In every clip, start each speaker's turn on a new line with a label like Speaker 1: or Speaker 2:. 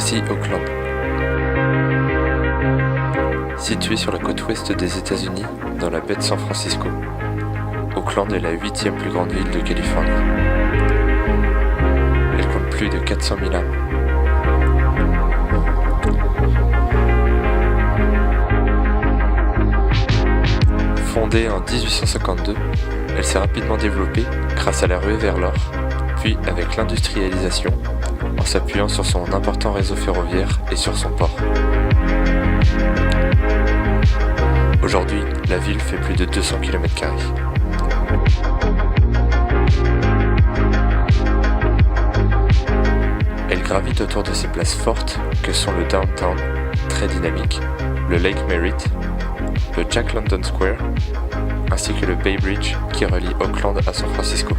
Speaker 1: Voici Oakland. Située sur la côte ouest des États-Unis, dans la baie de San Francisco, Oakland est la 8e plus grande ville de Californie. Elle compte plus de 400 000 âmes. Fondée en 1852, elle s'est rapidement développée grâce à la ruée vers l'or, puis avec l'industrialisation, en s'appuyant sur son important réseau ferroviaire et sur son port. Aujourd'hui, la ville fait plus de 200 km². Elle gravite autour de ces places fortes que sont le Downtown, très dynamique, le Lake Merritt, le Jack London Square, ainsi que le Bay Bridge qui relie Oakland à San Francisco.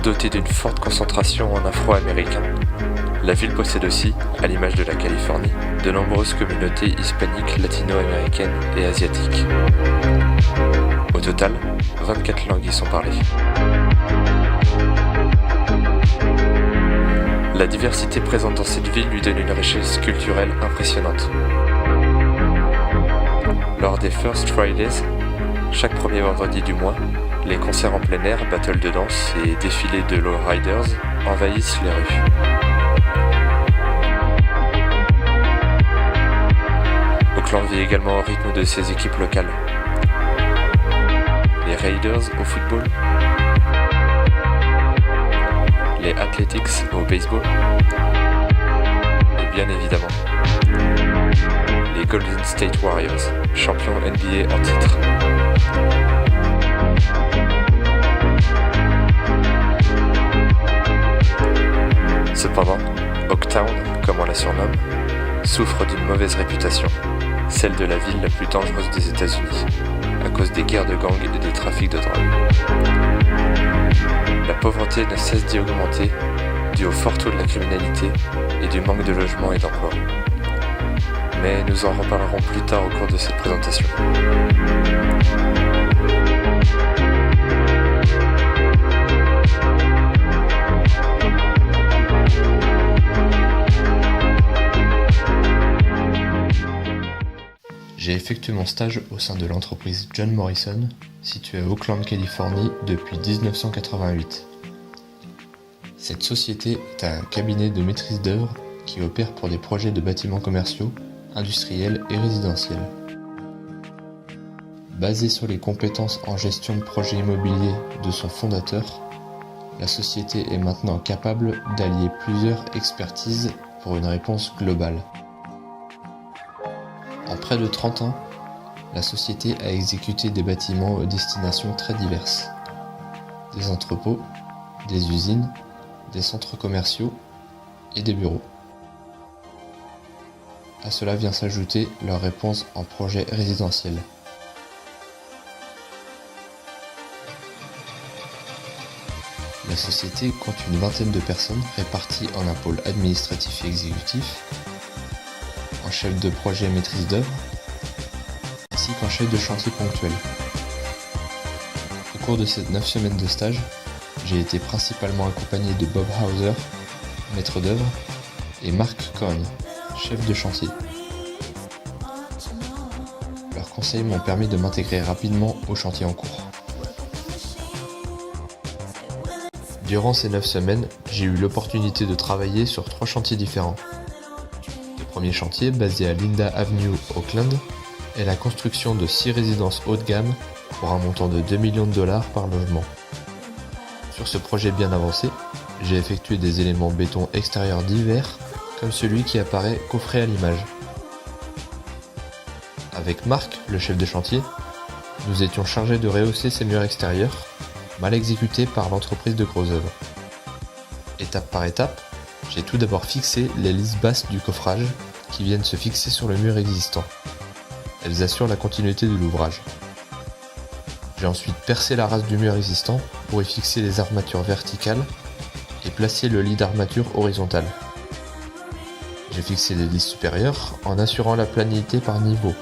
Speaker 1: Dotée d'une forte concentration en afro-américains, la ville possède aussi, à l'image de la Californie, de nombreuses communautés hispaniques, latino-américaines et asiatiques. Au total, 24 langues y sont parlées. La diversité présente dans cette ville lui donne une richesse culturelle impressionnante. Lors des First Fridays, chaque premier vendredi du mois, les concerts en plein air, battles de danse et défilés de lowriders envahissent les rues. Oakland vit également au rythme de ses équipes locales. Les Raiders au football, les Athletics au baseball, et bien évidemment, les Golden State Warriors, champions NBA en titre. Cependant, Oaktown, comme on la surnomme, souffre d'une mauvaise réputation, celle de la ville la plus dangereuse des États-Unis, à cause des guerres de gangs et des trafics de drogue. La pauvreté ne cesse d'y augmenter, due au fort taux de la criminalité et du manque de logement et d'emploi. Mais nous en reparlerons plus tard au cours de cette présentation. J'ai effectué mon stage au sein de l'entreprise John Morrison, située à Oakland, Californie, depuis 1988. Cette société est un cabinet de maîtrise d'œuvre qui opère pour des projets de bâtiments commerciaux, industriels et résidentiels. Basée sur les compétences en gestion de projets immobiliers de son fondateur, la société est maintenant capable d'allier plusieurs expertises pour une réponse globale. En près de 30 ans, la société a exécuté des bâtiments aux destinations très diverses. Des entrepôts, des usines, des centres commerciaux et des bureaux. À cela vient s'ajouter leur réponse en projet résidentiel. La société compte une vingtaine de personnes réparties en un pôle administratif et exécutif, en chef de projet maîtrise d'œuvre, ainsi qu'en chef de chantier ponctuel. Au cours de ces 9 semaines de stage, j'ai été principalement accompagné de Bob Hauser, maître d'œuvre, et Mark Cohn, chef de chantier. Leurs conseils m'ont permis de m'intégrer rapidement au chantier en cours. Durant ces 9 semaines, j'ai eu l'opportunité de travailler sur 3 chantiers différents. Le premier chantier, basé à Linda Avenue, Oakland, est la construction de 6 résidences haut de gamme pour un montant de $2 millions par logement. Sur ce projet bien avancé, j'ai effectué des éléments béton extérieur divers, comme celui qui apparaît coffré à l'image. Avec Marc, le chef de chantier, nous étions chargés de rehausser ces murs extérieurs, mal exécutés par l'entreprise de gros œuvres. Étape par étape, j'ai tout d'abord fixé les lisses basses du coffrage qui viennent se fixer sur le mur existant. Elles assurent la continuité de l'ouvrage. J'ai ensuite percé la race du mur existant pour y fixer les armatures verticales et placer le lit d'armature horizontal. J'ai fixé les lisses supérieures en assurant la planité par niveau.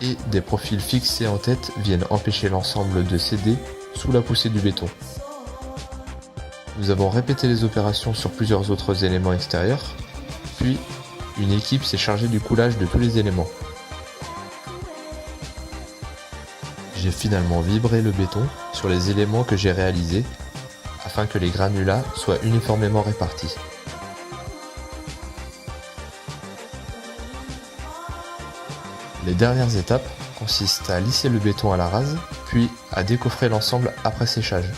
Speaker 1: Et des profils fixés en tête viennent empêcher l'ensemble de céder sous la poussée du béton. Nous avons répété les opérations sur plusieurs autres éléments extérieurs, puis une équipe s'est chargée du coulage de tous les éléments. J'ai finalement vibré le béton sur les éléments que j'ai réalisés afin que les granulats soient uniformément répartis. Les dernières étapes consistent à lisser le béton à la rase, puis à décoffrer l'ensemble après séchage.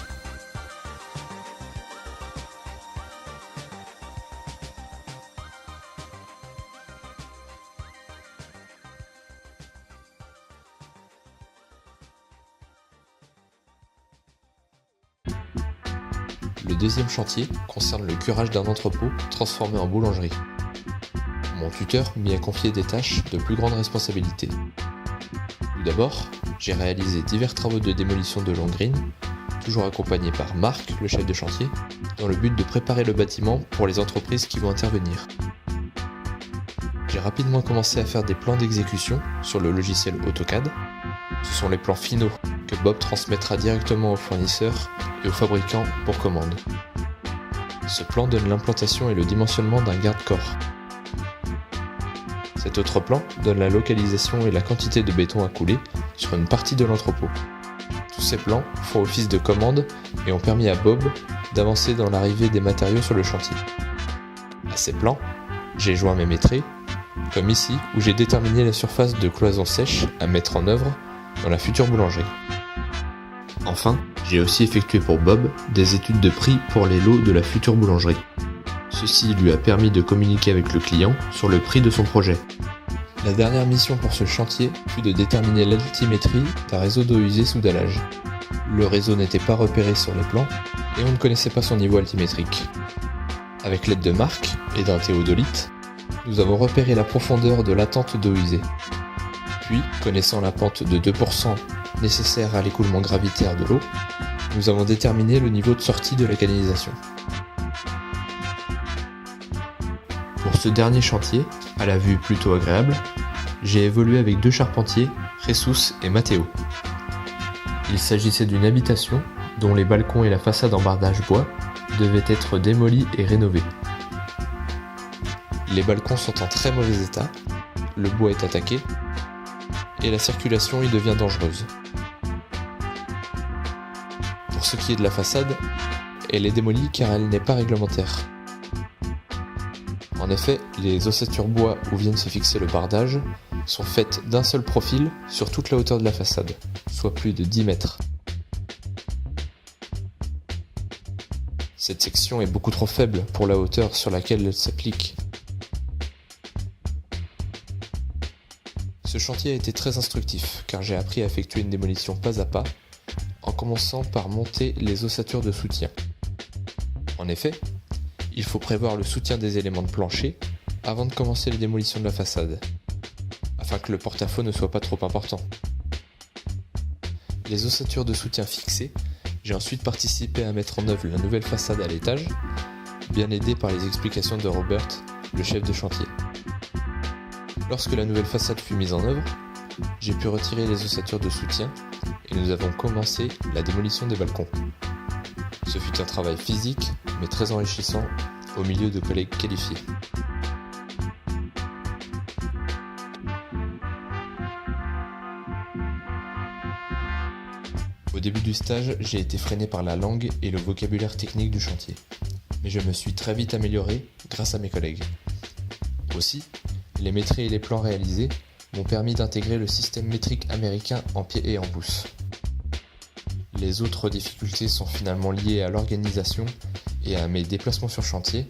Speaker 1: Le deuxième chantier concerne le curage d'un entrepôt transformé en boulangerie. Mon tuteur m'y a confié des tâches de plus grande responsabilité. Tout d'abord, j'ai réalisé divers travaux de démolition de Longrine, toujours accompagné par Marc, le chef de chantier, dans le but de préparer le bâtiment pour les entreprises qui vont intervenir. J'ai rapidement commencé à faire des plans d'exécution sur le logiciel AutoCAD. Ce sont les plans finaux que Bob transmettra directement aux fournisseurs et aux fabricants pour commande. Ce plan donne l'implantation et le dimensionnement d'un garde-corps. Cet autre plan donne la localisation et la quantité de béton à couler sur une partie de l'entrepôt. Tous ces plans font office de commande et ont permis à Bob d'avancer dans l'arrivée des matériaux sur le chantier. À ces plans, j'ai joint mes métrés, comme ici où j'ai déterminé la surface de cloison sèche à mettre en œuvre dans la future boulangerie. Enfin, j'ai aussi effectué pour Bob des études de prix pour les lots de la future boulangerie. Ceci lui a permis de communiquer avec le client sur le prix de son projet. La dernière mission pour ce chantier fut de déterminer l'altimétrie d'un réseau d'eau usée sous dallage. Le réseau n'était pas repéré sur les plans et on ne connaissait pas son niveau altimétrique. Avec l'aide de Marc et d'un théodolite, nous avons repéré la profondeur de l'attente d'eau usée. Puis, connaissant la pente de 2% nécessaire à l'écoulement gravitaire de l'eau, nous avons déterminé le niveau de sortie de la canalisation. Pour ce dernier chantier, à la vue plutôt agréable, j'ai évolué avec deux charpentiers, Jesus et Matteo. Il s'agissait d'une habitation dont les balcons et la façade en bardage bois devaient être démolis et rénovés. Les balcons sont en très mauvais état, le bois est attaqué et la circulation y devient dangereuse. Pour ce qui est de la façade, elle est démolie car elle n'est pas réglementaire. En effet, les ossatures bois où viennent se fixer le bardage sont faites d'un seul profil sur toute la hauteur de la façade, soit plus de 10 mètres. Cette section est beaucoup trop faible pour la hauteur sur laquelle elle s'applique. Ce chantier a été très instructif car j'ai appris à effectuer une démolition pas à pas en commençant par monter les ossatures de soutien. En effet, il faut prévoir le soutien des éléments de plancher avant de commencer les démolitions de la façade, afin que le porte-à-faux ne soit pas trop important. Les ossatures de soutien fixées, j'ai ensuite participé à mettre en œuvre la nouvelle façade à l'étage, bien aidé par les explications de Robert, le chef de chantier. Lorsque la nouvelle façade fut mise en œuvre, j'ai pu retirer les ossatures de soutien et nous avons commencé la démolition des balcons. Ce fut un travail physique, mais très enrichissant, au milieu de collègues qualifiés. Au début du stage, j'ai été freiné par la langue et le vocabulaire technique du chantier. Mais je me suis très vite amélioré grâce à mes collègues. Aussi, les métrés et les plans réalisés m'ont permis d'intégrer le système métrique américain en pieds et en pouces. Les autres difficultés sont finalement liées à l'organisation et à mes déplacements sur chantier,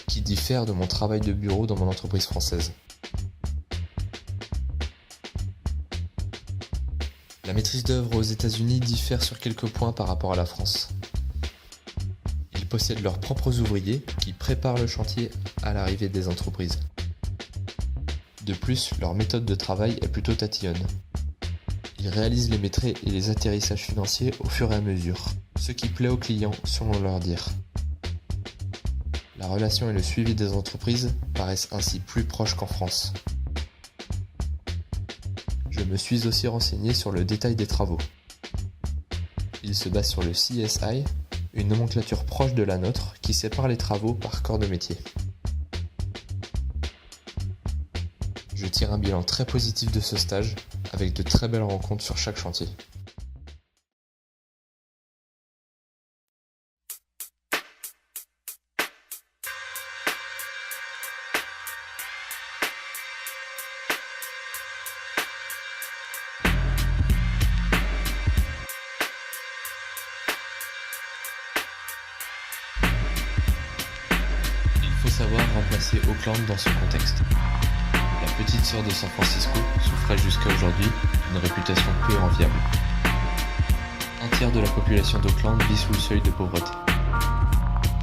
Speaker 1: qui diffèrent de mon travail de bureau dans mon entreprise française. La maîtrise d'œuvre aux États-Unis diffère sur quelques points par rapport à la France. Ils possèdent leurs propres ouvriers qui préparent le chantier à l'arrivée des entreprises. De plus, leur méthode de travail est plutôt tatillonne. Ils réalisent les métrés et les atterrissages financiers au fur et à mesure, ce qui plaît aux clients selon leur dire. La relation et le suivi des entreprises paraissent ainsi plus proches qu'en France. Je me suis aussi renseigné sur le détail des travaux. Il se base sur le CSI, une nomenclature proche de la nôtre qui sépare les travaux par corps de métier. Je tire un bilan très positif de ce stage, avec de très belles rencontres sur chaque chantier. Il faut savoir remplacer Auckland dans ce contexte. La petite sœur de San Francisco souffrait jusqu'à aujourd'hui d'une réputation peu enviable. Un tiers de la population d'Auckland vit sous le seuil de pauvreté.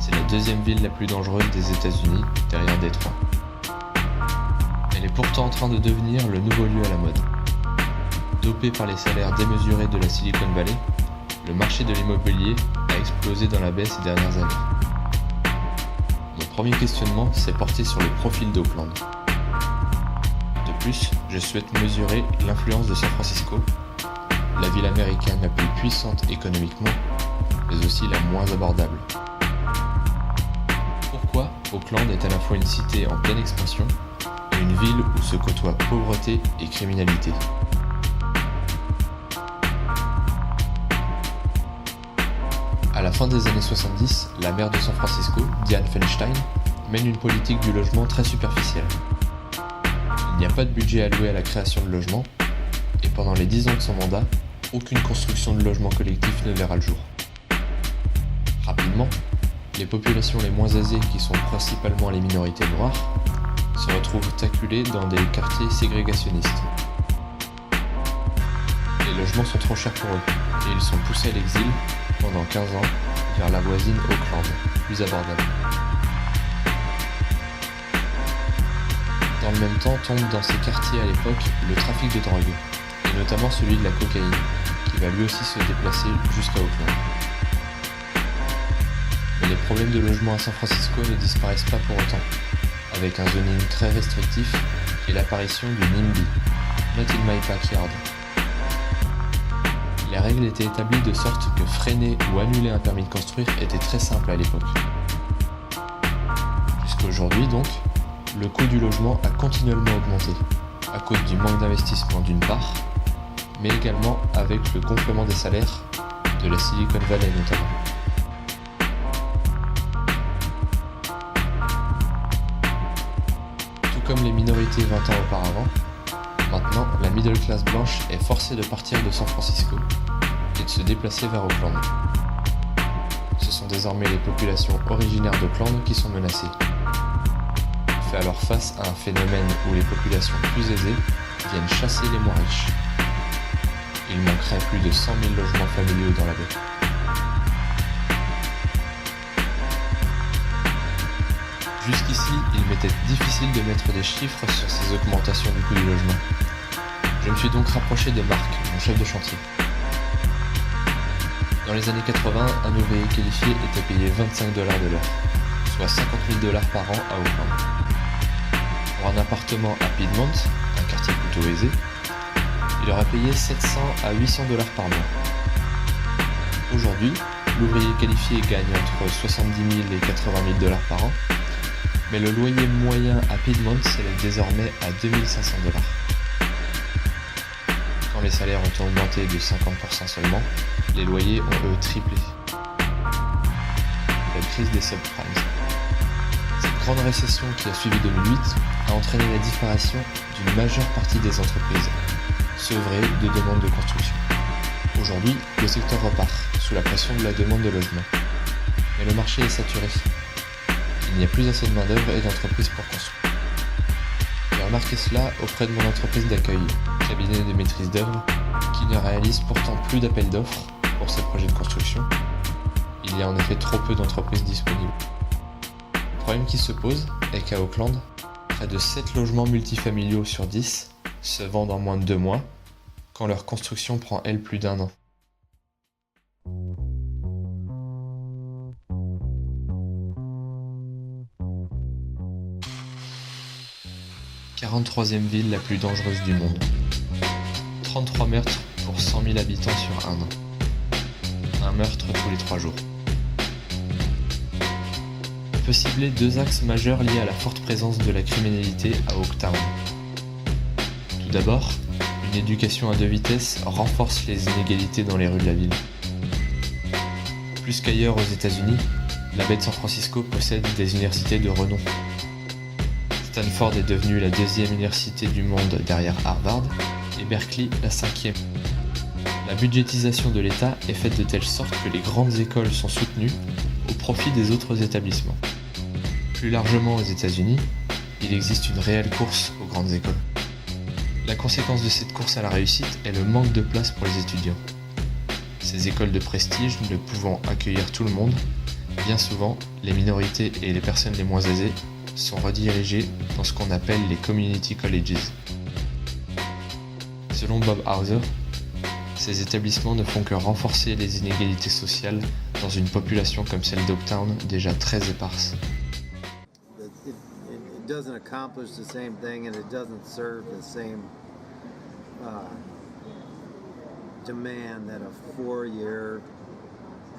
Speaker 1: C'est la deuxième ville la plus dangereuse des États-Unis, derrière Détroit. Elle est pourtant en train de devenir le nouveau lieu à la mode. Dopé par les salaires démesurés de la Silicon Valley, le marché de l'immobilier a explosé dans la baie ces dernières années. Mon premier questionnement s'est porté sur le profil d'Auckland. De plus, je souhaite mesurer l'influence de San Francisco, la ville américaine la plus puissante économiquement, mais aussi la moins abordable. Pourquoi Auckland est à la fois une cité en pleine expansion et une ville où se côtoient pauvreté et criminalité? À la fin des années 70, la maire de San Francisco, Dianne Feinstein, mène une politique du logement très superficielle. Il n'y a pas de budget alloué à la création de logements, et pendant les 10 ans de son mandat, aucune construction de logements collectifs ne verra le jour. Rapidement, les populations les moins aisées, qui sont principalement les minorités noires, se retrouvent acculées dans des quartiers ségrégationnistes. Les logements sont trop chers pour eux, et ils sont poussés à l'exil, pendant 15 ans, vers la voisine Auckland, plus abordable. Dans le même temps tombe dans ces quartiers à l'époque le trafic de drogue, et notamment celui de la cocaïne, qui va lui aussi se déplacer jusqu'à Auckland. Mais les problèmes de logement à San Francisco ne disparaissent pas pour autant, avec un zoning très restrictif et l'apparition du NIMBY, Not in my backyard. Les règles étaient établies de sorte que freiner ou annuler un permis de construire était très simple à l'époque. Jusqu'à aujourd'hui donc, le coût du logement a continuellement augmenté, à cause du manque d'investissement d'une part, mais également avec le gonflement des salaires de la Silicon Valley notamment. Tout comme les minorités 20 ans auparavant, maintenant la middle class blanche est forcée de partir de San Francisco et de se déplacer vers Auckland. Ce sont désormais les populations originaires d'Auckland qui sont menacées. On fait alors face à un phénomène où les populations plus aisées viennent chasser les moins riches. Il manquerait plus de 100 000 logements familiaux dans la baie. Jusqu'ici, il m'était difficile de mettre des chiffres sur ces augmentations du coût du logement. Je me suis donc rapproché de Marc, mon chef de chantier. Dans les années 80, un ouvrier qualifié était payé 25 $ de l'heure, soit 50 000 $ par an à Auckland. Pour un appartement à Piedmont, un quartier plutôt aisé, il aurait payé 700 à 800 $ par mois. Aujourd'hui, l'ouvrier qualifié gagne entre 70 000 et 80 000 $ par an, mais le loyer moyen à Piedmont s'élève désormais à 2500 $. Quand les salaires ont augmenté de 50% seulement, les loyers ont eux triplé. La crise des subprimes. Cette grande récession qui a suivi 2008 a entraîné la disparition d'une majeure partie des entreprises, sevrées de demandes de construction. Aujourd'hui, le secteur repart, sous la pression de la demande de logement. Mais le marché est saturé. Il n'y a plus assez de main-d'œuvre et d'entreprises pour construire. J'ai remarqué cela auprès de mon entreprise d'accueil, cabinet de maîtrise d'œuvre, qui ne réalise pourtant plus d'appels d'offres pour ses projets de construction. Il y a en effet trop peu d'entreprises disponibles. Le problème qui se pose est qu'à Auckland, près de 7 logements multifamiliaux sur 10 se vendent en moins de 2 mois, quand leur construction prend elle plus d'1 an. 43e ville la plus dangereuse du monde. 33 meurtres pour 100 000 habitants sur 1 an. Un meurtre tous les 3 jours. peut cibler deux axes majeurs liés à la forte présence de la criminalité à Oaktown. Tout d'abord, une éducation à deux vitesses renforce les inégalités dans les rues de la ville. Plus qu'ailleurs aux États-Unis, la baie de San Francisco possède des universités de renom. Stanford est devenue la deuxième université du monde derrière Harvard et Berkeley la cinquième. La budgétisation de l'État est faite de telle sorte que les grandes écoles sont soutenues au profit des autres établissements. Plus largement aux États-Unis, il existe une réelle course aux grandes écoles. La conséquence de cette course à la réussite est le manque de place pour les étudiants. Ces écoles de prestige ne pouvant accueillir tout le monde, bien souvent, les minorités et les personnes les moins aisées sont redirigées dans ce qu'on appelle les community colleges. Selon Bob Hauser, ces établissements ne font que renforcer les inégalités sociales dans une population comme celle d'Oaktown déjà très éparse.
Speaker 2: It doesn't accomplish the same thing and it doesn't serve the same demand that a four-year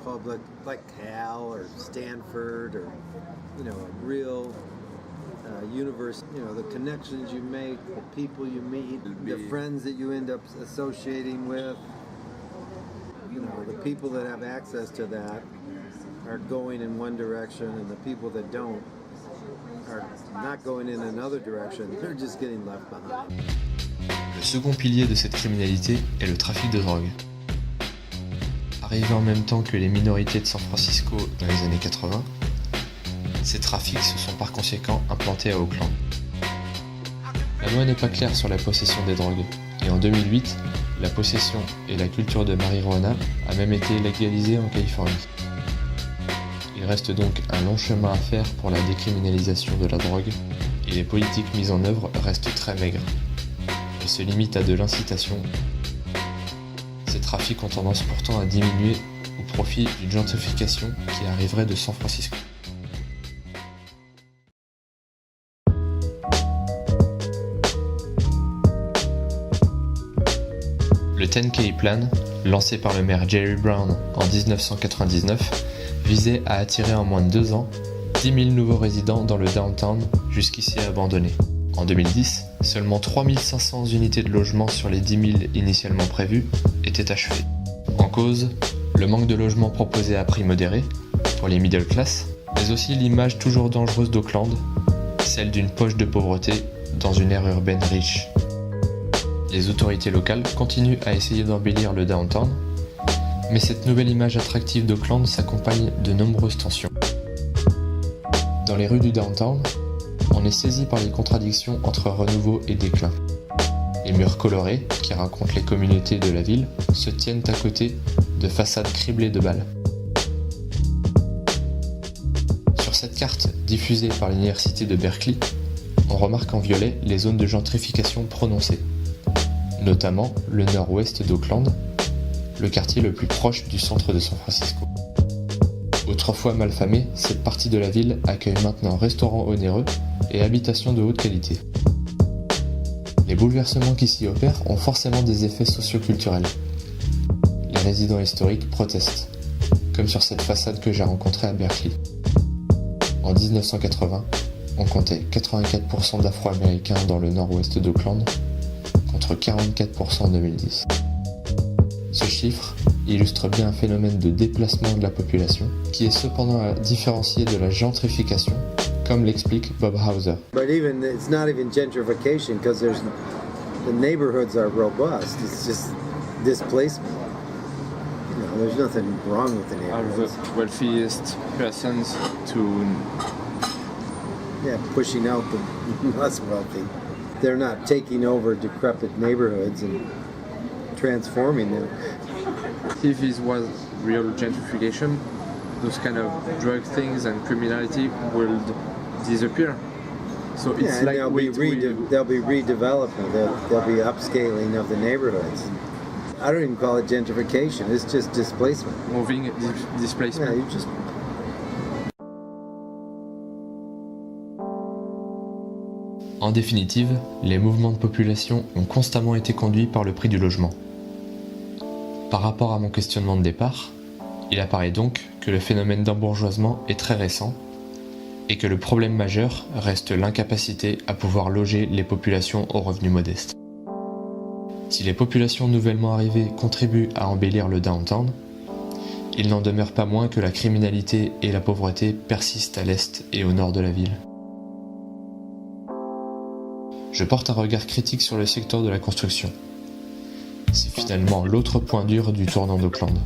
Speaker 2: public like Cal or Stanford or a real university, the connections you make, the people you meet, the friends that you end up associating with, the people that have access to that are going in one direction and the people that don't are not going in another direction, they're just getting left behind.
Speaker 1: Le second pilier de cette criminalité est le trafic de drogue. Arrivé en même temps que les minorités de San Francisco dans les années 80, ces trafics se sont par conséquent implantés à Oakland. La loi n'est pas claire sur la possession des drogues, et en 2008, la possession et la culture de marijuana a même été légalisée en Californie. Il reste donc un long chemin à faire pour la décriminalisation de la drogue, et les politiques mises en œuvre restent très maigres. Elles se limitent à de l'incitation. Ces trafics ont tendance pourtant à diminuer au profit d'une gentrification qui arriverait de San Francisco. Le 10K Plan, lancé par le maire Jerry Brown en 1999, visait à attirer en moins de 2 ans 10 000 nouveaux résidents dans le downtown jusqu'ici abandonné. En 2010, seulement 3 500 unités de logement sur les 10 000 initialement prévues étaient achevées. En cause, le manque de logements proposés à prix modéré, pour les middle class, mais aussi l'image toujours dangereuse d'Oakland, celle d'une poche de pauvreté dans une aire urbaine riche. Les autorités locales continuent à essayer d'embellir le downtown, mais cette nouvelle image attractive d'Oakland s'accompagne de nombreuses tensions. Dans les rues du downtown, on est saisi par les contradictions entre renouveau et déclin. Les murs colorés, qui racontent les communautés de la ville, se tiennent à côté de façades criblées de balles. Sur cette carte diffusée par l'université de Berkeley, on remarque en violet les zones de gentrification prononcées, notamment le nord-ouest d'Oakland, le quartier le plus proche du centre de San Francisco. Autrefois malfamée, cette partie de la ville accueille maintenant restaurants onéreux et habitations de haute qualité. Les bouleversements qui s'y opèrent ont forcément des effets socioculturels. Les résidents historiques protestent, comme sur cette façade que j'ai rencontrée à Berkeley. En 1980, on comptait 84% d'Afro-Américains dans le nord-ouest d'Oakland, contre 44% en 2010. Ce chiffre illustre bien un phénomène de déplacement de la population, qui est cependant à différencier de la gentrification, comme l'explique Bob Hauser.
Speaker 2: But even it's not even gentrification because the neighborhoods are robust. It's just displacement. There's nothing wrong with the neighborhoods.
Speaker 3: Are the wealthiest persons to
Speaker 2: pushing out the less wealthy. They're not taking over decrepit neighborhoods and transforming them.
Speaker 3: if this was real gentrification, those kind of drug things and criminality will disappear. So it's like
Speaker 2: there'll be redevelopment, there'll be upscaling of the neighborhoods. I don't even call it gentrification, it's just displacement.
Speaker 3: Moving displacement.
Speaker 2: Yeah, you just...
Speaker 1: En définitive, les mouvements de population ont constamment été conduits par le prix du logement. Par rapport à mon questionnement de départ, il apparaît donc que le phénomène d'embourgeoisement est très récent, et que le problème majeur reste l'incapacité à pouvoir loger les populations aux revenus modestes. Si les populations nouvellement arrivées contribuent à embellir le downtown, il n'en demeure pas moins que la criminalité et la pauvreté persistent à l'est et au nord de la ville. Je porte un regard critique sur le secteur de la construction. C'est finalement l'autre point dur du tournant d'Auckland.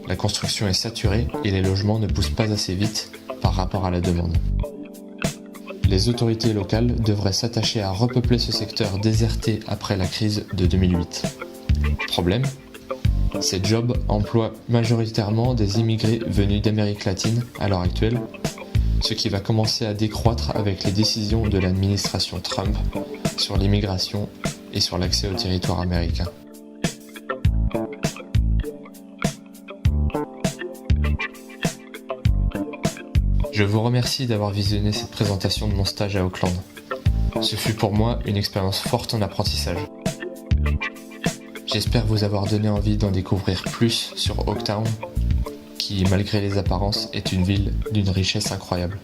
Speaker 1: La construction est saturée et les logements ne poussent pas assez vite par rapport à la demande. Les autorités locales devraient s'attacher à repeupler ce secteur déserté après la crise de 2008. Problème, ces jobs emploient majoritairement des immigrés venus d'Amérique latine à l'heure actuelle, ce qui va commencer à décroître avec les décisions de l'administration Trump sur l'immigration et sur l'accès au territoire américain. Je vous remercie d'avoir visionné cette présentation de mon stage à Auckland. Ce fut pour moi une expérience forte en apprentissage. J'espère vous avoir donné envie d'en découvrir plus sur Oaktown, qui, malgré les apparences, est une ville d'une richesse incroyable.